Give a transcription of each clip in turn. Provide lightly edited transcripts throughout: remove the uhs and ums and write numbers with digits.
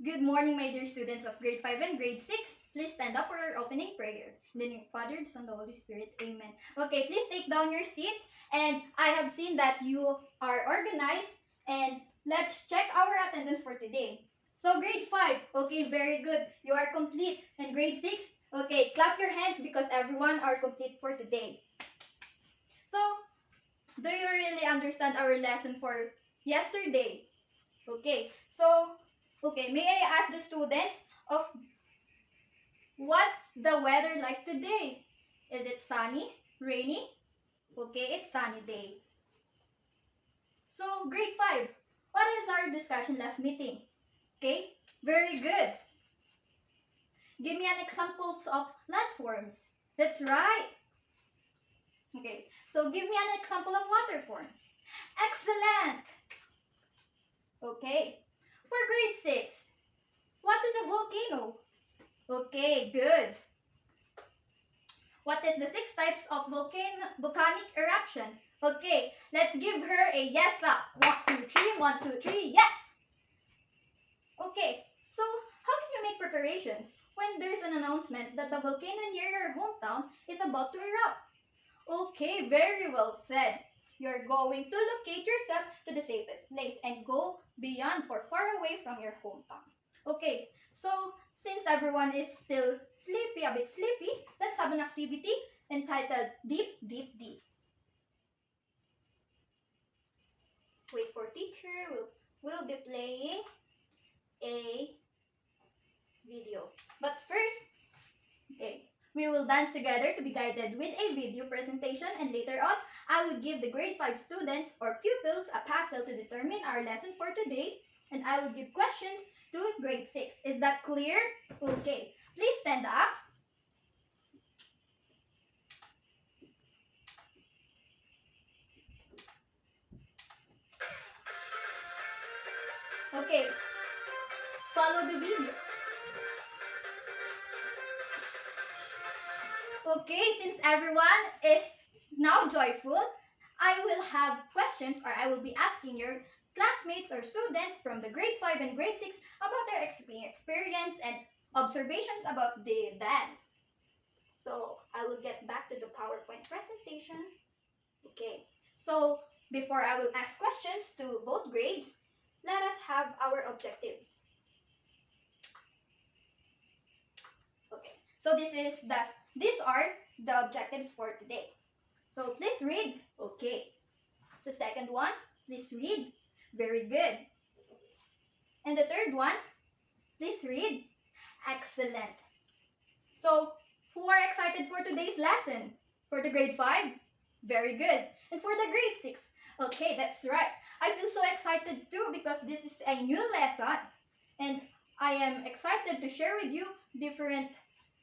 Good morning, my dear students of grade 5 and grade 6. Please stand up for our opening prayer. In the name of the Father, the Son, and the Holy Spirit. Amen. Okay, please take down your seat. And I have seen that you are organized. And let's check our attendance for today. So grade 5, okay, very good. You are complete. And grade 6, okay, clap your hands because everyone are complete for today. So, do you really understand our lesson for yesterday? Okay, so, may I ask the students of what's the weather like today? Is it sunny, rainy? Okay, it's sunny day. So, grade 5, what is our discussion last meeting? Okay, very good. Give me an examples of landforms. That's right. Okay, so give me an example of water forms. Excellent. Okay, for grade 6, what is a volcano? Okay, good. What is the 6 types of volcanic eruption? Okay, let's give her a yes clap. 1, 2, 3, 1, 2, 3, yes! Okay, so how can you make preparations when there's an announcement that the volcano near your hometown is about to erupt? Okay, very well said. You're going to locate yourself to the safest place and go beyond or far away from your hometown. Okay, so since everyone is still sleepy, a bit sleepy, let's have an activity entitled Deep, Deep, Deep. Wait for teacher, we'll be playing a video. But first, okay, we will dance together to be guided with a video presentation, and later on, I will give the grade 5 students or pupils a puzzle to determine our lesson for today, and I will give questions to grade 6. Is that clear? Okay, please stand up. Okay, follow the video. Okay, since everyone is now joyful, I will have questions, or I will be asking your classmates or students from the grade 5 and grade 6 about their experience and observations about the dance. So I will get back to the PowerPoint presentation. Okay, so before I will ask questions to both grades, let us have our objectives. Okay, so these are the objectives for today. So please read. Okay. The second one, please read. Very good. And the third one, please read. Excellent. So who are excited for today's lesson? For the grade 5? Very good. And for the grade 6? Okay, that's right. I feel so excited too because this is a new lesson. And I am excited to share with you different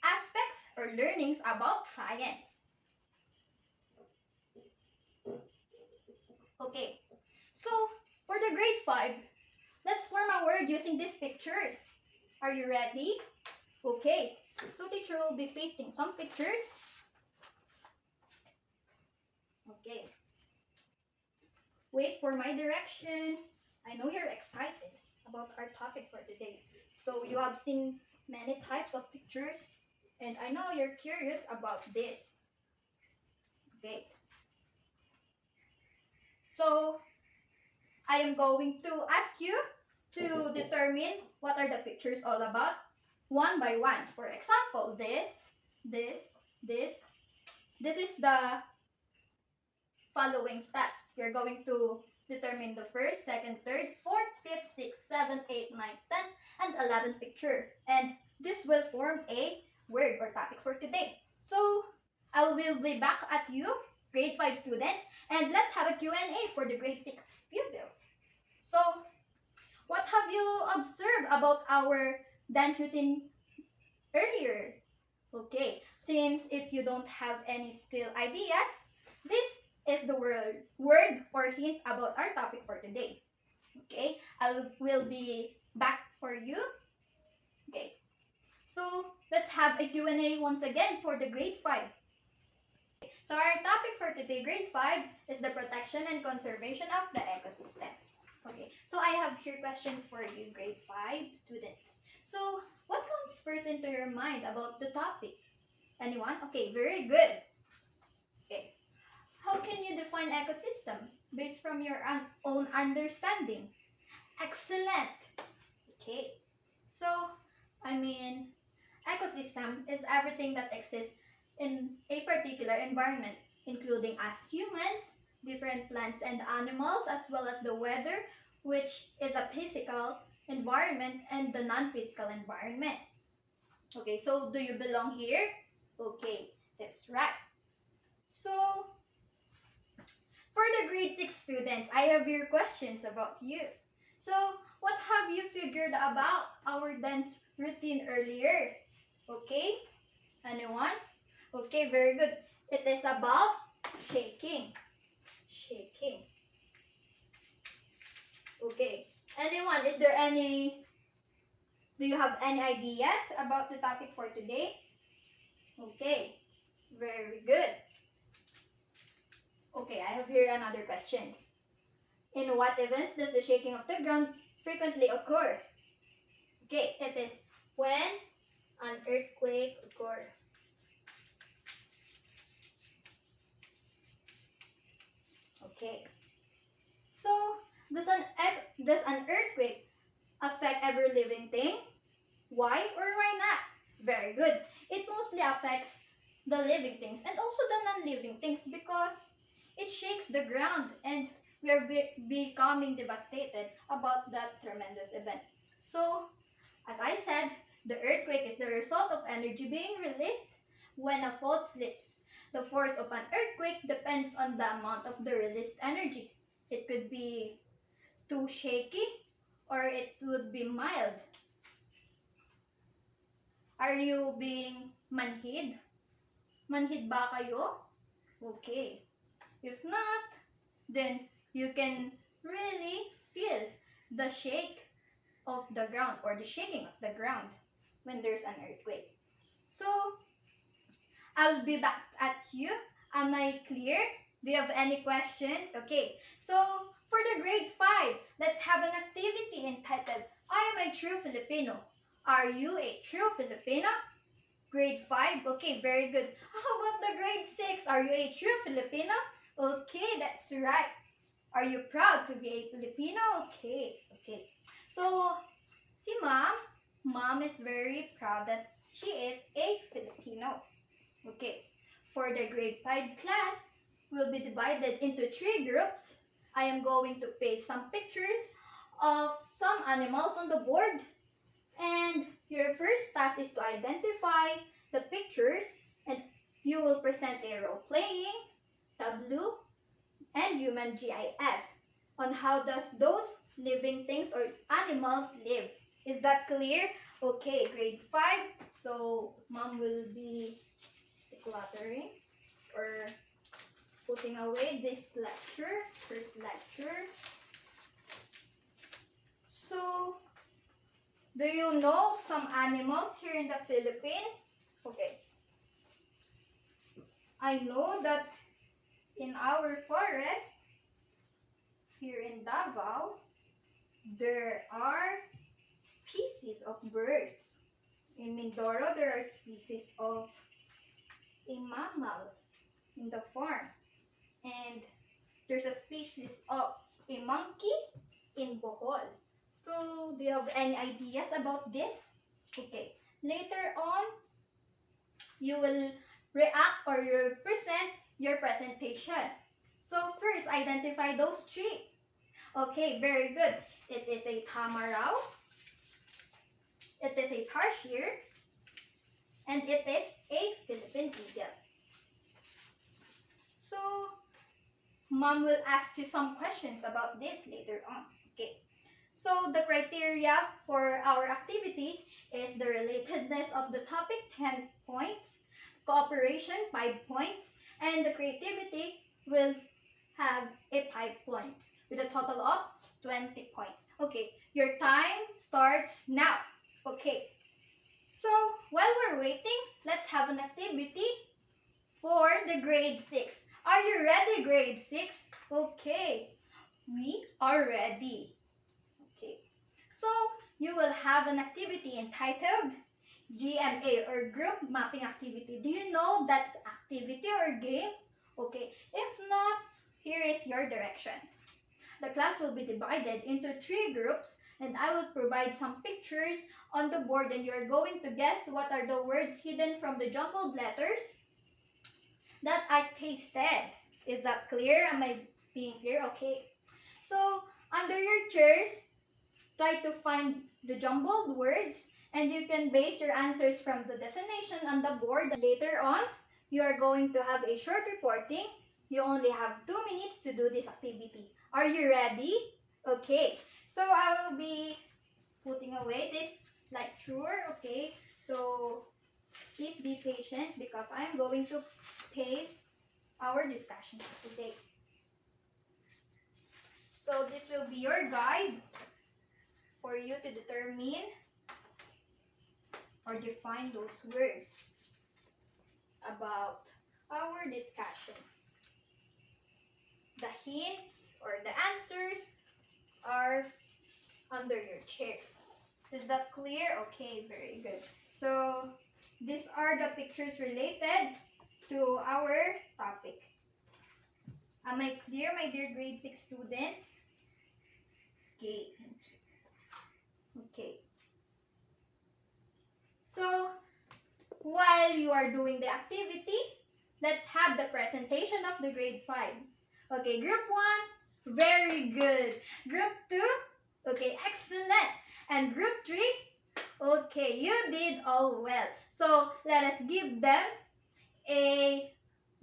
aspects or learnings about science. Okay, so for the grade 5, let's form a word using these pictures. Are you ready? Okay, so teacher will be pasting some pictures. Okay. Wait for my direction. I know you're excited about our topic for today. So you have seen many types of pictures, and I know you're curious about this. Okay. So I am going to ask you to determine what are the pictures all about one by one. For example, this is the following steps. You're going to determine the first, second, third, fourth, fifth, sixth, seventh, eighth, ninth, 10th, and 11th picture. And this will form a word or topic for today. So I will be back at you, grade 5 students, and let's have a Q&A for the grade 6 pupils. So what have you observed about our dance routine earlier? Okay, since if you don't have any still ideas, this is the word or hint about our topic for today. Okay, I will be back for you. Okay, so let's have a Q&A once again for the grade 5. So our topic for today, grade 5, is the protection and conservation of the ecosystem. Okay, so I have here questions for you, grade 5 students. So, what comes first into your mind about the topic? Anyone? Okay, very good. Okay. How can you define ecosystem based from your own understanding? Excellent. Okay. So, I mean, ecosystem is everything that exists in a particular environment, including us humans, different plants and animals, as well as the weather, which is a physical environment and the non-physical environment. Okay, so do you belong here? Okay, that's right. So, for the grade 6 students, I have your questions about you. So, what have you figured about our dance routine earlier? Okay, anyone? Okay, very good. It is about shaking. Shaking. Okay. Anyone, do you have any ideas about the topic for today? Okay, very good. Okay, I have here another questions. In what event does the shaking of the ground frequently occur? Okay, it is when an earthquake occurs. Okay. So, does an earthquake affect every living thing? Why or why not? Very good. It mostly affects the living things and also the non-living things because it shakes the ground and we are becoming devastated about that tremendous event. So, as I said, the earthquake is the result of energy being released when a fault slips. The force of an earthquake depends on the amount of the released energy. It could be too shaky or it would be mild. Are you being manhid? Manhid ba kayo? Okay. If not, then you can really feel the shake of the ground or the shaking of the ground when there's an earthquake. So, I'll be back at you. Am I clear? Do you have any questions? Okay, so for the grade 5, let's have an activity entitled, I am a true Filipino. Are you a true Filipino? Grade 5? Okay, very good. How about the grade 6? Are you a true Filipino? Okay, that's right. Are you proud to be a Filipino? Okay, okay. So, si Mom is very proud that she is a Filipino. Okay, for the grade 5 class, will be divided into 3 groups. I am going to paste some pictures of some animals on the board. And your first task is to identify the pictures and you will present a role-playing, tableau, and human GIF on how does those living things or animals live. Is that clear? Okay, grade 5. So, Mom will be decluttering or putting away this first lecture. So, do you know some animals here in the Philippines? Okay. I know that in our forest, here in Davao, there are species of birds. In Mindoro, there are species of a mammal in the farm. And there's a species of a monkey in Bohol. So, do you have any ideas about this? Okay. Later on, you will react or you present your presentation. So, first, identify those 3. Okay, very good. It is a tamaraw, it is a tarsier, and it is a Philippine eagle. So, Mom will ask you some questions about this later on. Okay. So, the criteria for our activity is the relatedness of the topic, 10 points, cooperation, 5 points, and the creativity will have a 5 points with a total of 20 points. Okay, your time starts now. Okay, so while we're waiting, let's have an activity for the grade 6. Are you ready, grade 6? Okay, we are ready. Okay, so you will have an activity entitled GMA or Group Mapping Activity. Do you know that activity or game? Okay, if not, here is your direction. The class will be divided into 3 groups and I will provide some pictures on the board and you're going to guess what are the words hidden from the jumbled letters that I pasted. Is that clear? Am I being clear? Okay. So, under your chairs, try to find the jumbled words and you can base your answers from the definition on the board. Later on, you are going to have a short reporting. You only have 2 minutes to do this activity. Are you ready? Okay. So, I will be putting away this lecture. Okay. So, please be patient because I am going to pace our discussion today. So, this will be your guide for you to determine or define those words about our discussion. The hints or the answers are under your chairs. Is that clear? Okay, very good. So, these are the pictures related to our topic. Am I clear, my dear grade 6 students? Okay. Okay. So, while you are doing the activity, let's have the presentation of the grade 5. Okay, group 1, very good. Group 2, okay, excellent. And group 3, okay, you did all well. So, let us give them a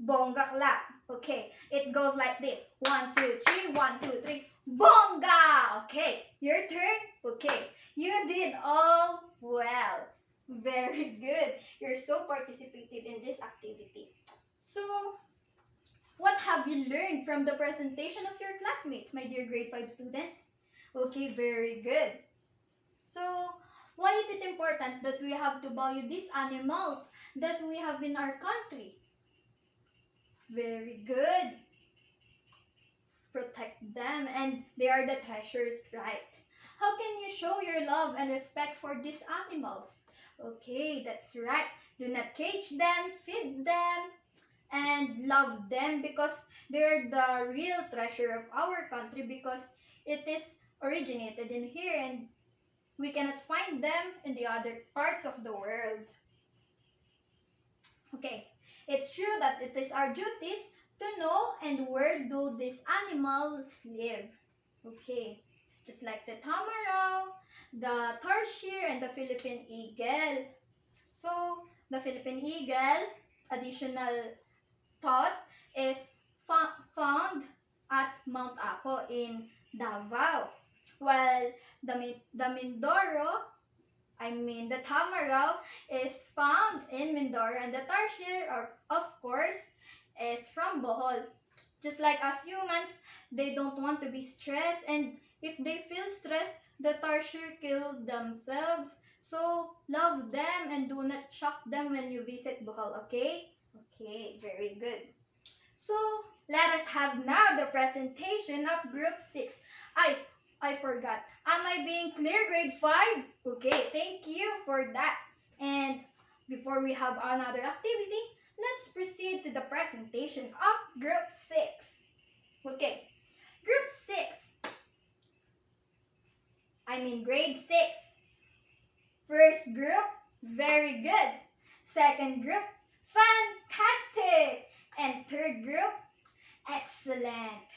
bongga clap. Okay, it goes like this. 1, 2, 3, 1, 2, 3. Bongga! Okay, your turn. Okay, you did all well. Very good. You're so participative in this activity. So, what have you learned from the presentation of your classmates, my dear grade 5 students? Okay, very good. So, why is it important that we have to value these animals that we have in our country? Very good. Protect them and they are the treasures, right? How can you show your love and respect for these animals? Okay, that's right. Do not cage them, feed them, and love them because they're the real treasure of our country because it is originated in here and we cannot find them in the other parts of the world. Okay, it's true that it is our duties to know and where do these animals live. Okay, just like the tamaraw, the tarsier, and the Philippine eagle. So, the Philippine eagle, additional thought, is found at Mount Apo in Davao. While the tamaraw is found in Mindoro and the tarsier, of course, is from Bohol. Just like us humans, they don't want to be stressed and if they feel stressed, the tarsier kill themselves. So, love them and do not shock them when you visit Bohol, okay? Okay, very good. So, let us have now the presentation of Group 6. I forgot. Am I being clear, grade 5? Okay, thank you for that. And before we have another activity, let's proceed to the presentation of Group 6. Okay, Group 6. Grade 6. First group, very good. Second group, fantastic. And third group, excellent.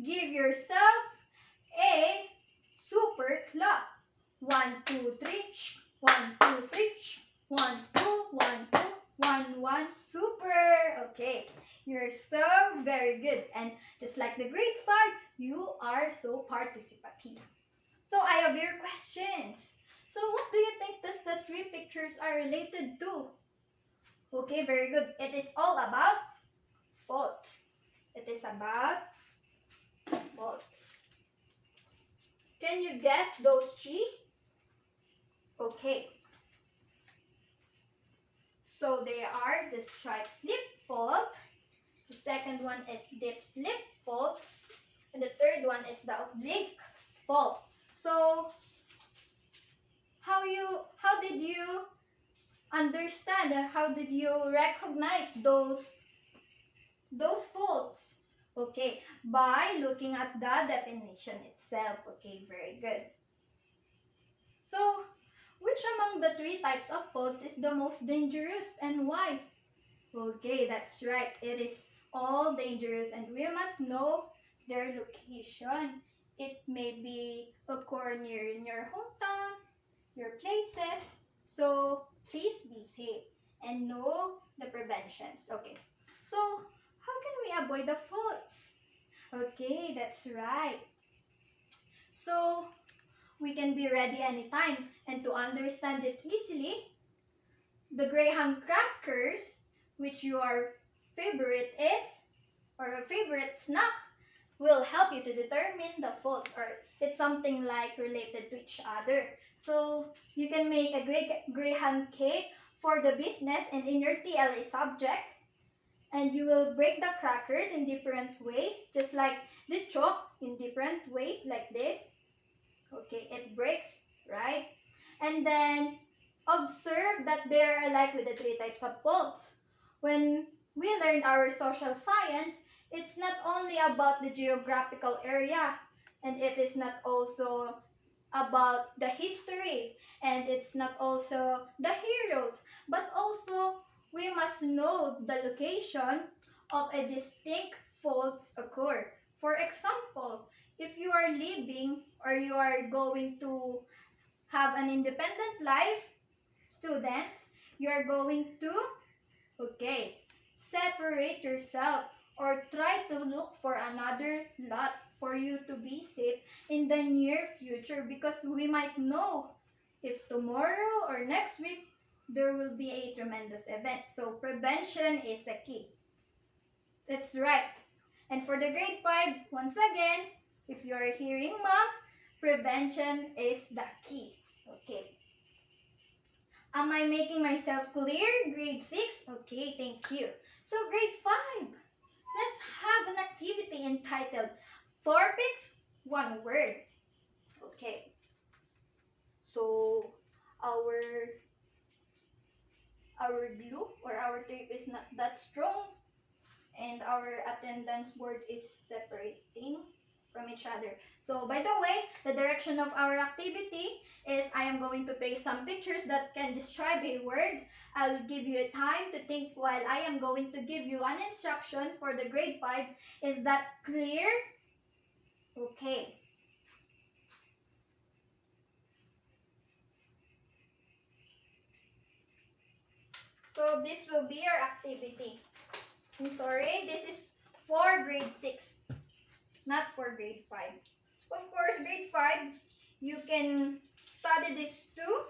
Give yourselves a super clap. 1, 2, 3. 1, 2, 3. 1, 2, 1, 2, 1, 1. Super. Okay. You're so very good. And just like the grade 5, you are so participative. So I have your questions. So what do you think that the 3 pictures are related to? Okay, very good. It is all about faults. It is about faults. Can you guess those 3? Okay. So they are the stripe slip fault. The second one is dip slip fault. And the third one is the oblique fault. So how did you understand, or how did you recognize those faults? Okay, by looking at the definition itself. Okay, very good. So, which among the three types of faults is the most dangerous and why? Okay, that's right. It is all dangerous and we must know their location. It may be occur near in your hometown, your places. So please be safe and know the preventions. Okay. So how can we avoid the faults? Okay, that's right. So we can be ready anytime and to understand it easily, the graham crackers, which your favorite is, or a favorite snack, will help you to determine the faults, or it's something like related to each other. So you can make a graham cake for the business and in your TLA subject, and you will break the crackers in different ways, just like the chalk in different ways like this. Okay, it breaks, right? And then observe that they are alike with the three types of faults. When we learned our social science, it's not only about the geographical area, and it is not also about the history, and it's not also the heroes, but also we must know the location of a distinct faults occur. For example, if you are living or you are going to have an independent life, students, you are going to, okay, separate yourself or try to look for another lot for you to be safe in the near future, because we might know if tomorrow or next week there will be a tremendous event. So prevention is a key. That's right. And for the grade 5, once again, if you are hearing mom, prevention is the key. Okay. Am I making myself clear? Grade 6? Okay, thank you. So grade 5, let's have an activity entitled 4 pics, 1 word. Okay. So our glue or our tape is not that strong, and our attendance board is separating from each other. So by the way, the direction of our activity is I am going to paste some pictures that can describe a word. I'll give you a time to think while I am going to give you an instruction for the grade 5. Is that clear? Okay. So this will be your activity. I'm sorry, this is for grade 6, not for grade 5. Of course, grade 5, you can study this too,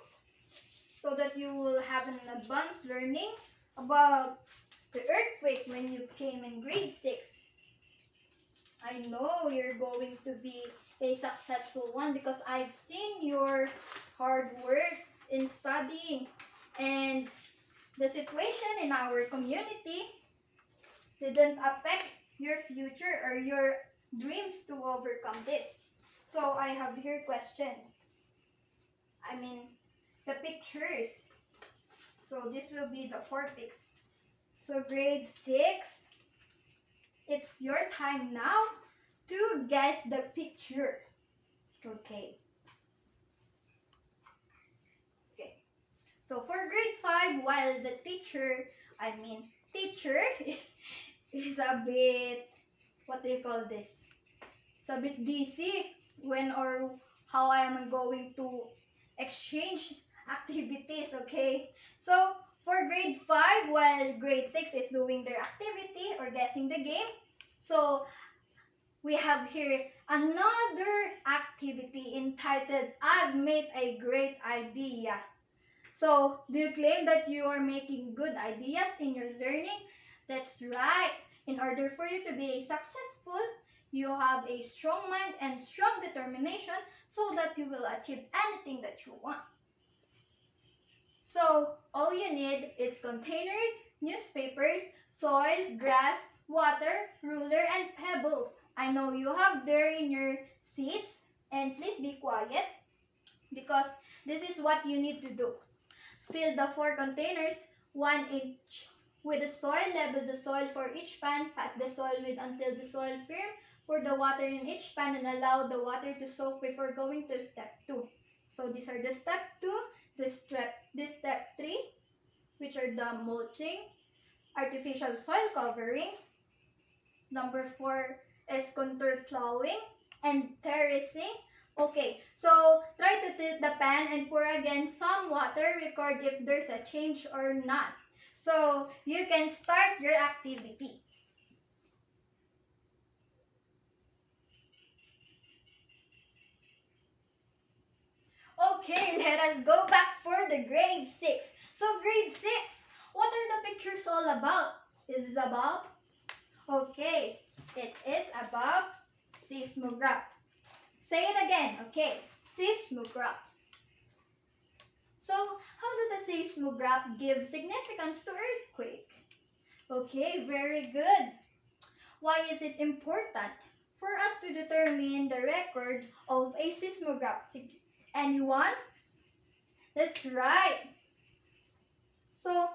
so that you will have an advanced learning about the earthquake when you came in grade 6. I know you're going to be a successful one because I've seen your hard work in studying, and the situation in our community didn't affect your future or your dreams to overcome this. So I have here questions. I mean, the pictures. So this will be the 4 pics. So grade 6, it's your time now to guess the picture. Okay. Okay. So for grade 5, while the teacher is a bit, what do you call this? It's a bit dizzy when or how I am going to exchange activities, okay? So for grade 5, while grade 6 is doing their activity or guessing the game, so we have here another activity entitled I've made a great idea. So do you claim that you are making good ideas in your learning? That's right. In order for you to be successful, you have a strong mind and strong determination so that you will achieve anything that you want. So all you need is containers, newspapers, soil, grass, water, ruler, and pebbles. I know you have there in your seats, and please be quiet because this is what you need to do. Fill the 4 containers 1 inch with the soil. Level the soil for each pan. Pat the soil with until the soil firm. Pour the water in each pan and allow the water to soak before going to step 2. So these are the step 2, this step 3, which are the mulching, artificial soil covering. Number 4 is contour plowing and terracing. Okay, so try to tilt the pan and pour again some water. Record if there's a change or not. So you can start your activity. Okay, let us go back for the grade 6. So grade 6, what are the pictures all about? Is this about? Okay, it is about seismograph. Say it again, okay, seismograph. So how does a seismograph give significance to earthquake? Okay, very good. Why is it important for us to determine the record of a seismograph? Anyone? That's right. So,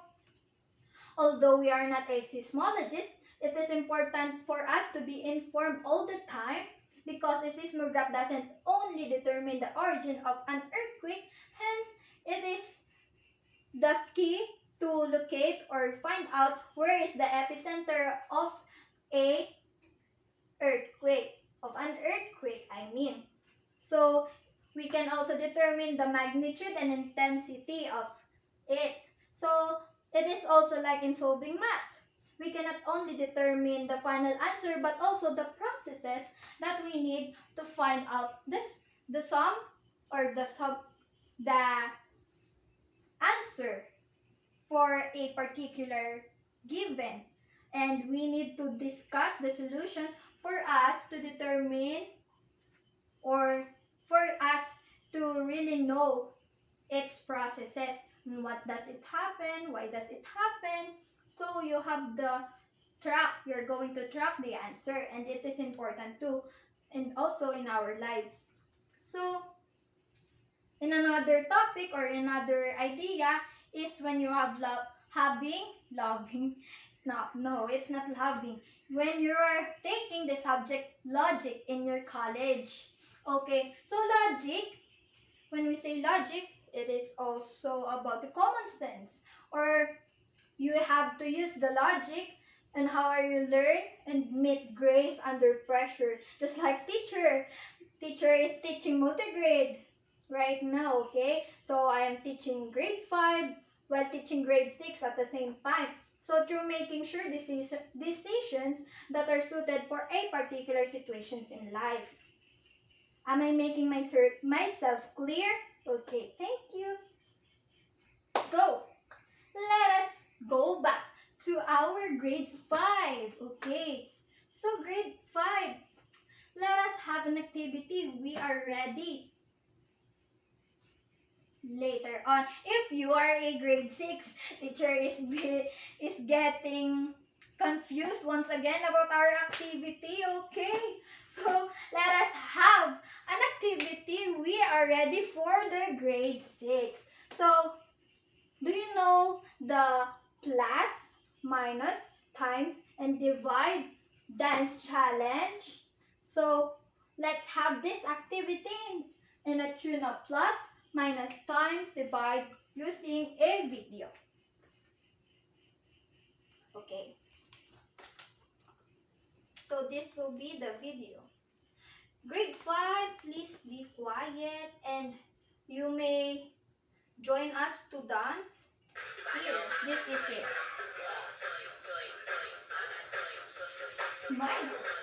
although we are not a seismologist, it is important for us to be informed all the time because a seismograph doesn't only determine the origin of an earthquake, hence it is the key to locate or find out where is the epicenter of an earthquake. So we can also determine the magnitude and intensity of it. So it is also like in solving math. We cannot only determine the final answer but also the processes that we need to find out the sum or the answer for a particular given. And we need to discuss the solution for us to determine or for us to really know its processes. What does it happen? Why does it happen? So you have the track. You're going to track the answer, and it is important too, and also in our lives. So in another topic or another idea is when you have it's not loving. When you are taking the subject logic in your college. Okay, so logic, when we say logic, it is also about the common sense. Or you have to use the logic and how you learn and meet grades under pressure. Just like teacher. Teacher is teaching multigrade right now, okay? So I am teaching grade 5 while teaching grade 6 at the same time. So through making sure decisions that are suited for a particular situations in life. Am I making myself clear? Okay, thank you. So, let us go back to our grade 5. Okay, so grade 5, let us have an activity. We are ready. Later on, if you are a grade 6, teacher is getting confused once again about our activity. Okay, so let us have an activity. We are ready for the grade 6. So do you know the plus, minus, times, and divide dance challenge? So let's have this activity in a tune of plus, minus, times, divide using a video. Okay. So this will be the video. Grade 5, please be quiet and you may join us to dance. Here, this is it. Minus.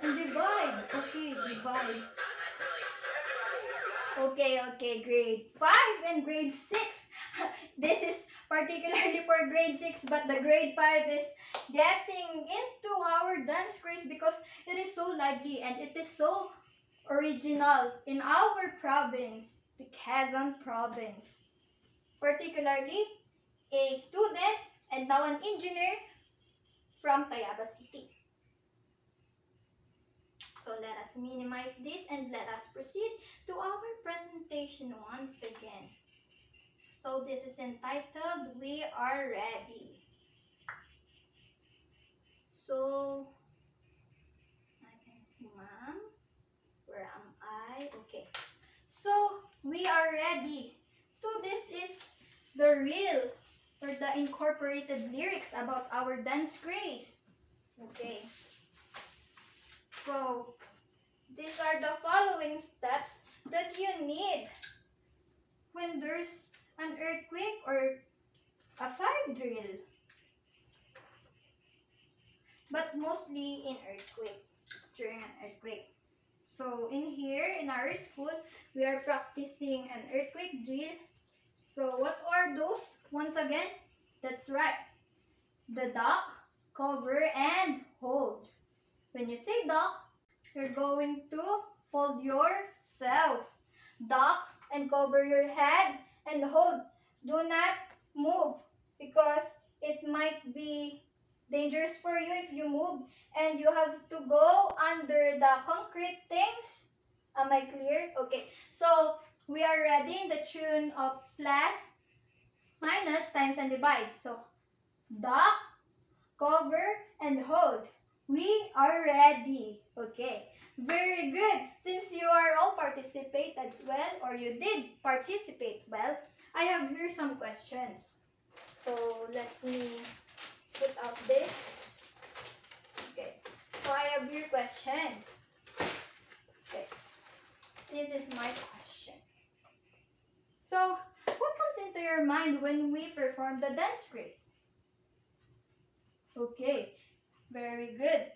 And divide. Okay, divide. Okay, grade 5 and grade 6. This is particularly for grade 6, but the grade 5 is getting into our dance craze because it is so lively and it is so original in our province, the Quezon province. Particularly a student and now an engineer from Tayaba City. So let us minimize this and let us proceed to our presentation once again. So this is entitled, We Are Ready. So, I can see, ma'am. Where am I? Okay. So, we are ready. So this is the real or the incorporated lyrics about our dance craze. Okay. So, these are the following steps that you need when there's an earthquake or a fire drill. But mostly in earthquake, during an earthquake. So in here, in our school, we are practicing an earthquake drill. So what are those? Once again, that's right. The duck, cover, and hold. When you say duck, you're going to fold yourself. Duck and cover your head and hold. Do not move because it might be dangerous for you if you move and you have to go under the concrete things. Am I clear? Okay. So we are ready in the tune of plus, minus, times, and divide. So duck, cover, and hold. We are ready. Okay. Very good. Since you are all participated well, or you did participate well, I have here some questions. So let me put out this. Okay. So I have here questions. Okay. This is my question. So what comes into your mind when we perform the dance craze? Okay. Very good.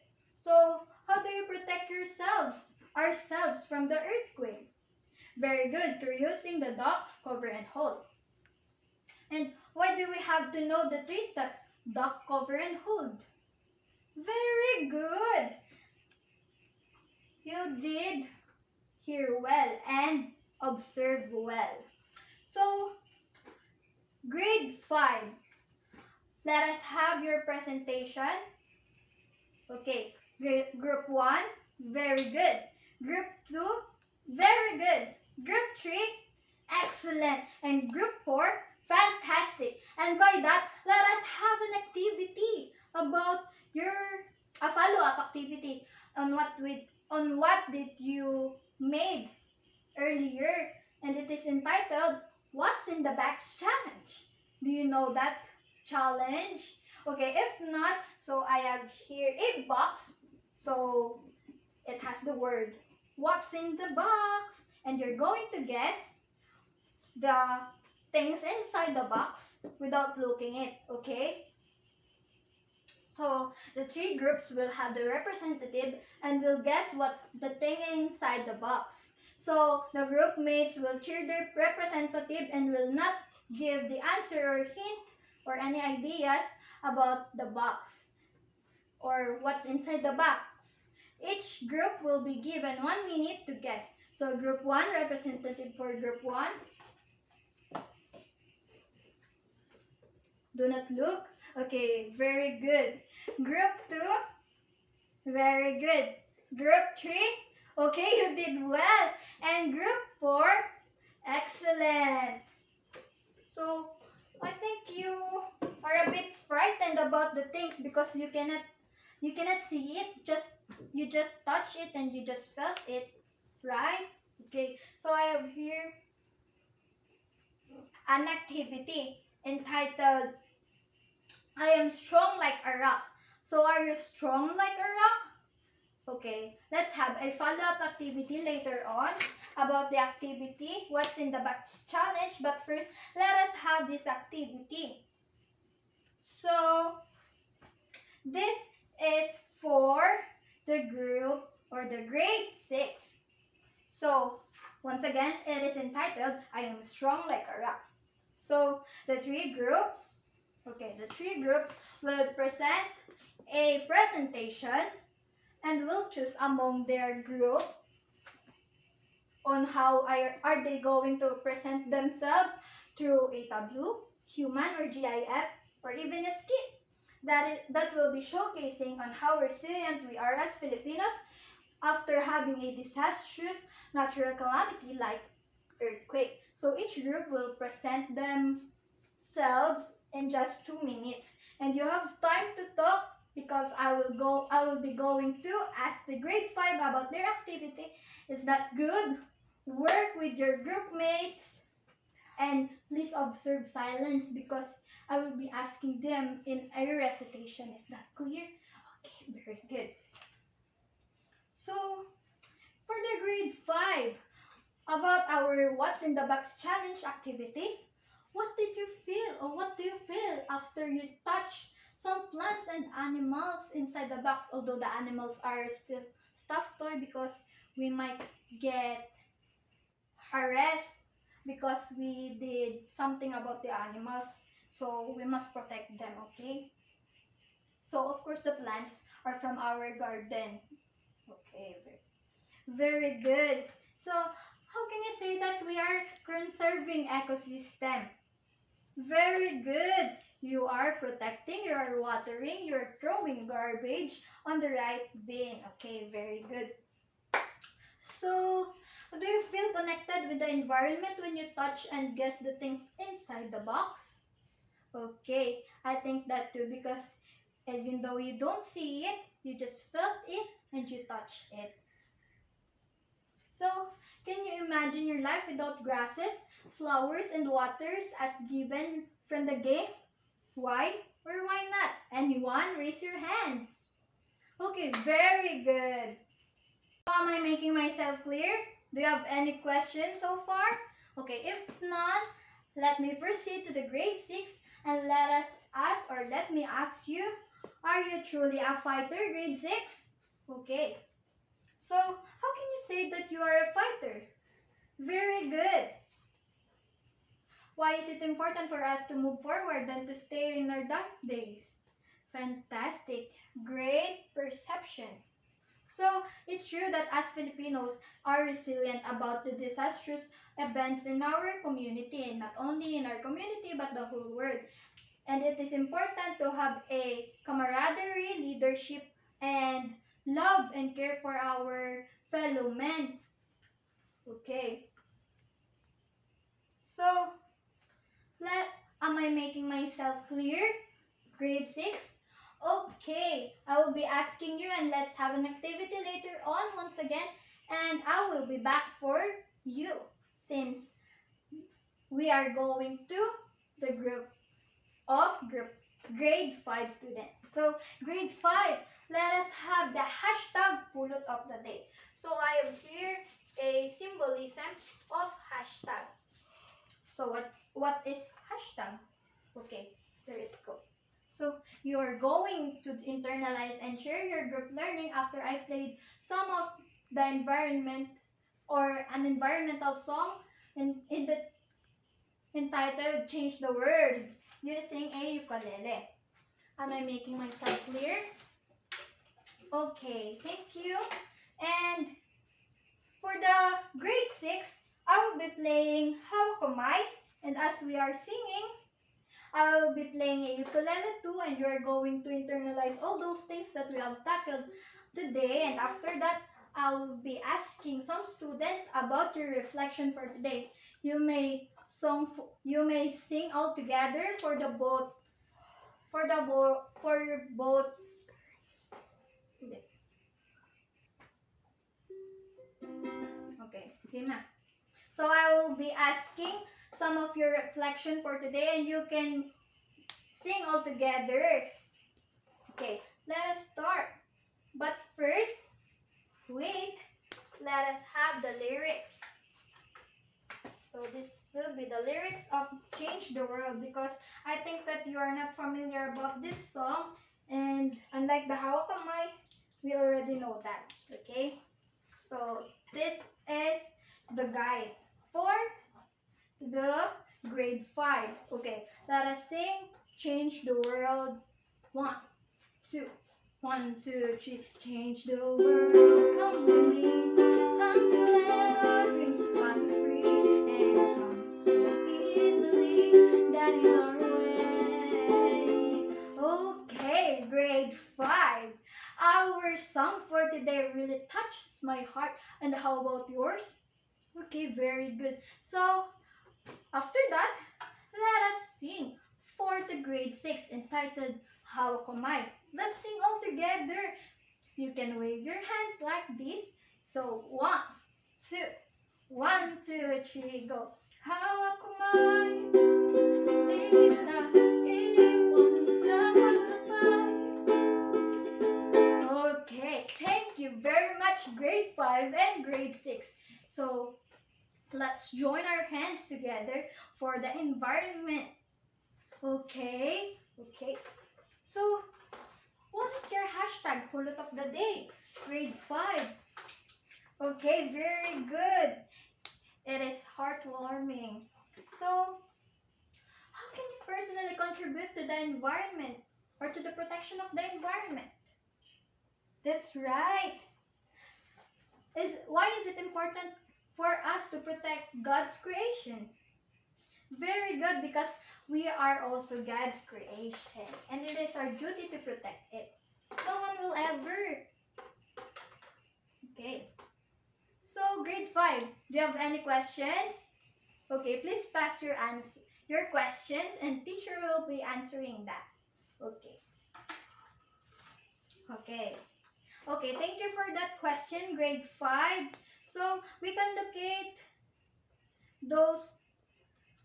So how do you protect ourselves from the earthquake? Very good, through using the duck, cover, and hold. And why do we have to know the 3 steps? Duck, cover, and hold. Very good. You did hear well and observe well. So, grade 5. Let us have your presentation. Okay, group 1, very good. Group 2, very good. Group 3, excellent. And group 4, fantastic. And by that, let us have an activity about a follow-up activity on what did you made earlier, and it is entitled What's in the Box Challenge. Do you know that challenge? Okay, if not, so I have here a box. So it has the word What's in the box? And you're going to guess the things inside the box without looking it, okay? So the 3 groups will have the representative and will guess what the thing inside the box. So the group mates will cheer their representative and will not give the answer or hint or any ideas about the box or what's inside the box. Each group will be given 1 minute to guess. So group 1, representative for group 1. Do not look. Okay, very good. Group 2, very good. Group 3, okay, you did well. And group 4, excellent. So, I think you are a bit frightened about the things because you cannot see it. You just touch it and you just felt it, right? Okay, so I have here an activity entitled I am strong like a rock. So are you strong like a rock? Okay, let's have a follow-up activity later on about the activity, what's in the box challenge. But first, let us have this activity. So, this is for the group or the grade 6. So, once again, it is entitled, I am strong like a rock. So, the 3 groups will present a presentation and will choose among their group on how are they going to present themselves through a tableau, human or GIF, or even a skit that will be showcasing on how resilient we are as Filipinos after having a disastrous natural calamity like earthquake. So each group will present themselves in just 2 minutes, and you have time to talk because I will be going to ask the grade 5 about their activity. Is that good? Work with your group mates, and please observe silence because I will be asking them in a recitation. Is that clear? Okay, very good. So for the grade 5, about our What's in the Box challenge activity, what did you feel or what do you feel after you touch some plants and animals inside the box? Although the animals are still stuffed toy because we might get harassed because we did something about the animals. So we must protect them, okay? So of course the plants are from our garden. Okay, very good. So how can you say that we are conserving ecosystem? Very good. You are protecting, you are watering, you're throwing garbage on the right bin. Okay, very good. So, do you feel connected with the environment when you touch and guess the things inside the box? Okay, I think that too because even though you don't see it, you just felt it and you touched it. So, can you imagine your life without grasses, flowers, and waters as given from the game? Why or why not? Anyone? Raise your hands. Okay, very good. Am I making myself clear? Do you have any questions so far? Okay, if none, let me proceed to the grade 6 and let me ask you, are you truly a fighter, grade 6? Okay, so how can you say that you are a fighter? Very good. Why is it important for us to move forward than to stay in our dark days? Fantastic. Great perception. So, it's true that as Filipinos are resilient about the disastrous events in our community, and not only in our community but the whole world. And it is important to have a camaraderie, leadership, and love and care for our fellow men. Okay. So, am I making myself clear? Grade 6? Okay, I will be asking you and let's have an activity later on once again. And I will be back for you since we are going to the group grade 5 students. So grade 5, let us have the hashtag pulot of the day. So I have here a symbolism of hashtag. So what is hashtag? Okay, there it goes. So you are going to internalize and share your group learning after I played some of the environment or an environmental song in the entitled Change the World using a ukulele. Am I making myself clear? Okay, thank you. And for the grade 6, I will be playing Hawakamai. And as we are singing, I will be playing a ukulele too, and you are going to internalize all those things that we have tackled today. And after that, I will be asking some students about your reflection for today. You may sing all together for both. Okay, okay na. So I will be asking some of your reflection for today, and you can sing all together. Okay, let us start. But first, wait, let us have the lyrics. So this will be the lyrics of Change the World because I think that you are not familiar about this song, and unlike the Hawakamai, we already know that, okay? So this is the guide for the grade 5. Okay, let us sing Change the World. 1, 2. 1, 2, 3. Change the world, come with me. Time to let our dreams fly free and come so easily. That is our way. Okay, grade 5. Our song for today really touched touches my heart. And how about yours? Okay, very good. So, after that, let us sing for the grade 6 entitled Hawak Kamay. Let's sing all together. You can wave your hands like this. So, 1, 2, 1, 2, 3, go. Hawak Kamay, tita, iniwan sa hagdamay. Okay, thank you very much, grade 5 and grade 6. So, let's join our hands together for the environment. Okay. So, what is your hashtag hulot of the day? Grade 5. Okay, very good. It is heartwarming. So, how can you personally contribute to the environment or to the protection of the environment? That's right. Why is it important for us to protect God's creation? Very good, because we are also God's creation and it is our duty to protect it. No one will ever. Okay. So grade 5, do you have any questions? Okay, please pass your questions and teacher will be answering that. Okay. Okay, thank you for that question, grade 5. So we can locate those.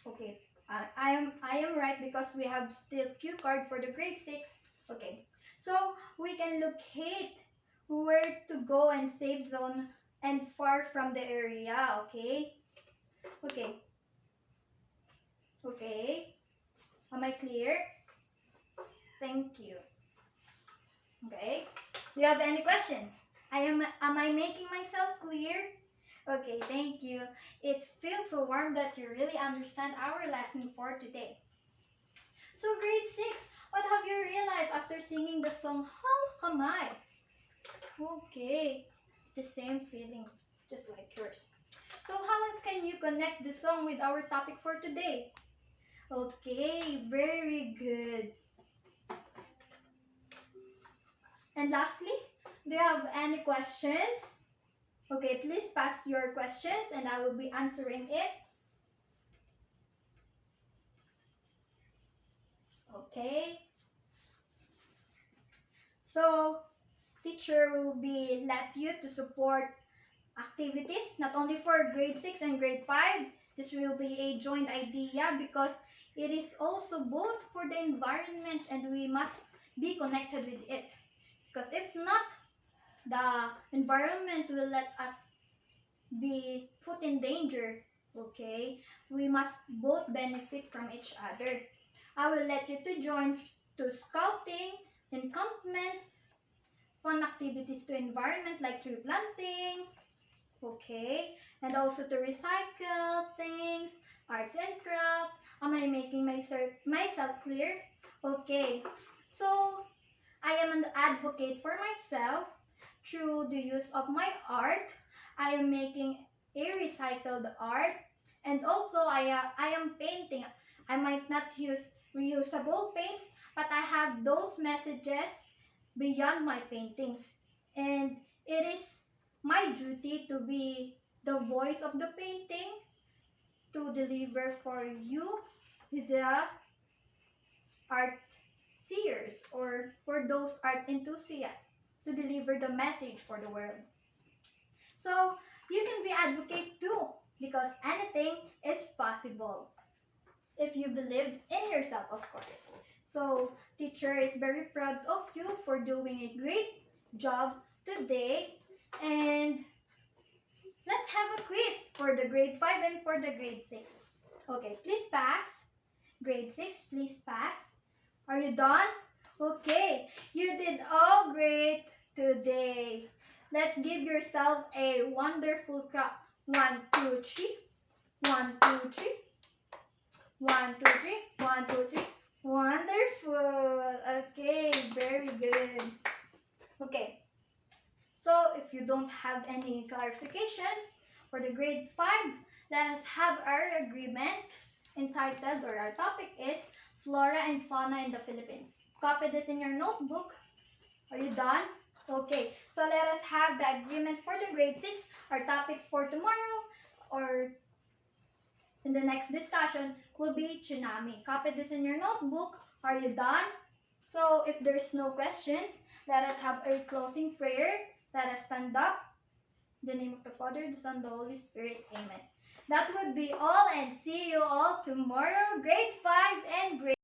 Okay, I am right because we have still cue card for the grade 6. Okay, so we can locate where to go and safe zone and far from the area. Okay. Am I clear? Thank you. Okay. Do you have any questions? Am I making myself clear? Okay, thank you. It feels so warm that you really understand our lesson for today. So grade 6, what have you realized after singing the song How Am I? Okay, the same feeling, just like yours. So how can you connect the song with our topic for today? Okay, very good. And lastly, do you have any questions? Okay, please pass your questions and I will be answering it. Okay. So, teacher will be let you to support activities not only for grade 6 and grade 5. This will be a joint idea because it is also both for the environment and we must be connected with it. Because if not, the environment will let us be put in danger. Okay, we must both benefit from each other. I will let you to join to scouting, encampments, fun activities to environment like tree planting, okay, and also to recycle things, arts and crafts. Am I making myself clear? Okay, so I am an advocate for myself through the use of my art. I am making a recycled art and also I am painting. I might not use reusable paints, but I have those messages beyond my paintings. And it is my duty to be the voice of the painting to deliver for you, the art seers, or for those art enthusiasts, to deliver the message for the world. So you can be advocate too, because anything is possible if you believe in yourself, of course. So teacher is very proud of you for doing a great job today. And let's have a quiz for the grade 5 and for the grade 6. Okay, please pass. Grade 6, please pass. Are you done? Okay, you did all great today. Let's give yourself a wonderful clap. 1, 2, 3. 1, 2, 3. 1, 2, 3. 1, 2, 3. Wonderful. Okay, very good. Okay, so if you don't have any clarifications for the grade 5, let us have our agreement entitled, or our topic is Flora and Fauna in the Philippines. Copy this in your notebook. Are you done? Okay, so let us have the agreement for the grade 6. Our topic for tomorrow or in the next discussion will be tsunami. Copy this in your notebook. Are you done? So if there's no questions, let us have a closing prayer. Let us stand up. In the name of the Father, the Son, the Holy Spirit. Amen. That would be all, and see you all tomorrow. Grade 5 and grade